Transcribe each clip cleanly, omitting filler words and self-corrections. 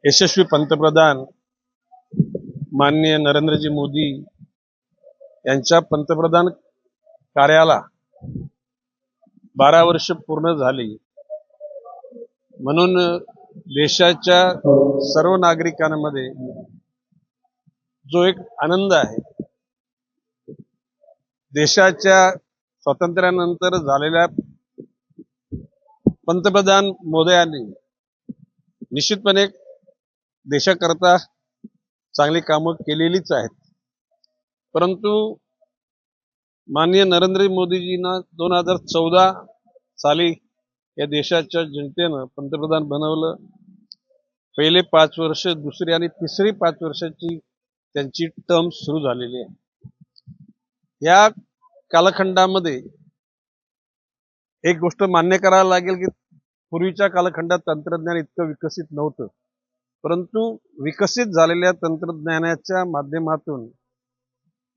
यशस्वी पंतप्रधान माननीय नरेंद्रजी मोदी यांच्या पंतप्रधान कार्याला 12 वर्ष पूर्ण झाली, म्हणून देशाच्या सर्व नागरिकांमध्ये जो एक आनंद आहे, देशाच्या स्वातंत्र्यानंतर झालेल्या पंतप्रधान मोदयांनी निश्चितपणे देशाकरता चांगली कामं केलेलीच आहेत. परंतु माननीय नरेंद्र मोदीजींना 2014 साली या देशाच्या जनतेनं पंतप्रधान बनवलं. पहिले 5 वर्ष, दुसरी आणि तिसरी 5 वर्षाची त्यांची टर्म सुरू झालेली आहे. या कालखंडामध्ये एक गोष्ट मान्य करायला लागेल की पूर्वीच्या कालखंडात तंत्रज्ञान इतकं विकसित नव्हतं, परंतु विकसित झालेल्या तंत्रज्ञानाच्या माध्यमातून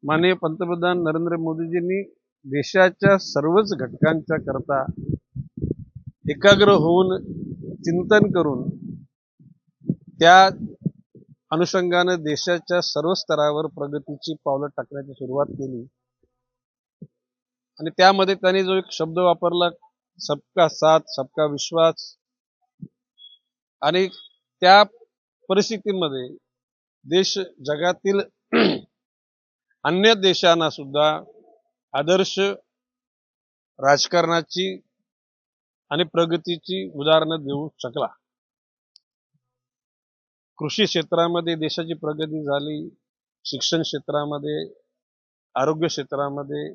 माननीय पंतप्रधान नरेंद्र मोदीजींनी देशाच्या सर्वच घटकांच्या करता एकाग्र होऊन चिंतन करून त्या अनुषंगाने देशाच्या सर्व स्तरावर प्रगतीची पावलं टाकण्याची सुरुवात केली. आणि त्यामध्ये त्यांनी जो एक शब्द वापरला, सबका साथ सबका विश्वास, आणि त्या परिस्थितीमध्ये देश जगातील अन्य देशांना सुद्धा आदर्श राजकारणाची आणि प्रगतीची उदाहरणं देऊ शकला. कृषी क्षेत्रामध्ये देशाची प्रगती झाली, शिक्षण क्षेत्रामध्ये, आरोग्य क्षेत्रामध्ये,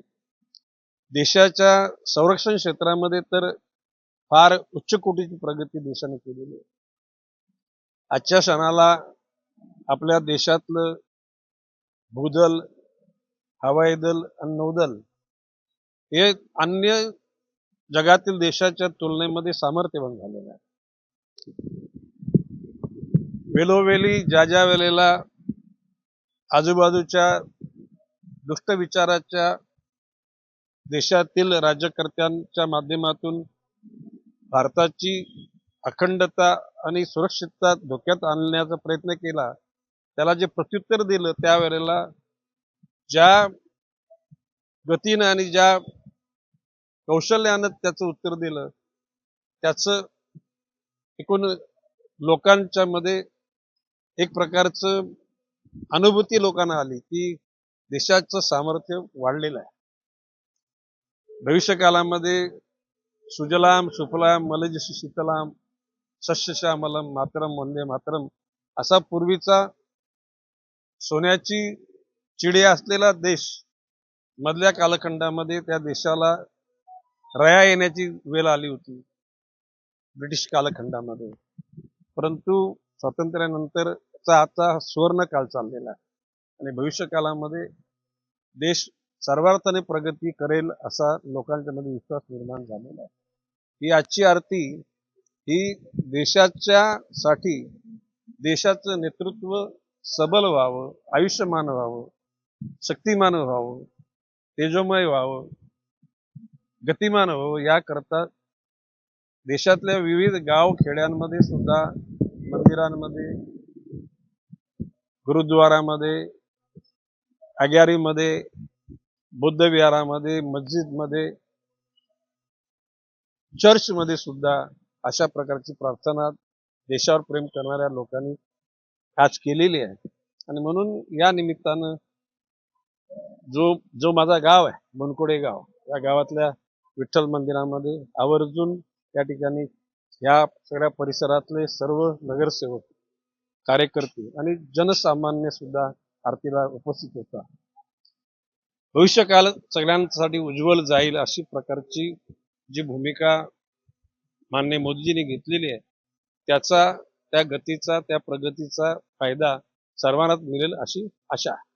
देशाच्या संरक्षण क्षेत्रामध्ये तर फार उच्च कोटीची प्रगती देशाने केलेली आहे. आजच्या क्षणाला आपल्या देशातलं भूदल, हवाई दल आणि नौदल हे अन्य जगातील देशाच्या तुलनेमध्ये सामर्थ्यवान झालेलं आहे. वेळोवेळी ज्या वेळेला आजूबाजूच्या दुष्ट विचाराच्या देशातील राज्यकर्त्यांच्या माध्यमातून भारताची अखंडता आणि सुरक्षितता धोक्यात आणण्याचा प्रयत्न केला, त्याला जे प्रत्युत्तर दिलं त्यावेळेला ज्या गतीनं आणि ज्या कौशल्यानं त्याचं उत्तर दिलं, त्याचं एकूण लोकांच्या मध्ये एक प्रकारचं अनुभूती लोकांना आली की देशाचं सामर्थ्य वाढलेलं आहे. भविष्यकालामध्ये सुजलाम सुफलाम मलयजशी शीतलाम सस्यश्यामलम मातरम वंदे मातरम असा पूर्वीचा सोन्याची चिडिया असलेला देश मधल्या कालखंडामध्ये त्या देशाला रया येण्याची वेळ आली होती ब्रिटिश कालखंडामध्ये. परंतु स्वातंत्र्यानंतरचा आता सुवर्ण काळ चाललेला आहे आणि भविष्य काळामध्ये देश सर्वार्थाने प्रगती करेल असा लोकांच्या मध्ये विश्वास निर्माण झालेला आहे. ही आजची आरती ही देशाच्या साठी, देशाचं नेतृत्व सबल व्हावं, आयुष्यमान व्हावं, शक्तिमान व्हावं, तेजोमय व्हावं, गतिमान व्हावं, याकरता देशातल्या विविध गाव खेड्यांमध्ये सुद्धा मंदिरांमध्ये, गुरुद्वारामध्ये, अग्यारीमध्ये, बुद्ध विहारामध्ये, मस्जिदमध्ये, चर्चमध्ये सुद्धा अशा प्रकारची प्रार्थना देशावर प्रेम करणाऱ्या लोकांनी आज केलेली आहे. आणि म्हणून या निमित्तानं जो माझा गाव आहे बनकोडे गाव, या गावातल्या विठ्ठल मंदिरामध्ये आवर्जून या ठिकाणी या सगळ्या परिसरातले सर्व नगरसेवक, कार्यकर्ते आणि जनसामान्य सुद्धा आरतीला उपस्थित होता. भविष्यकाल सगळ्यांसाठी उज्ज्वल जाईल अशी प्रकारची जी भूमिका माननीय मोदीजींनी घेतलेली आहे, त्या गतीचा, त्या प्रगतीचा फायदा सर्वांनाच मिळेल अशी आशा आहे.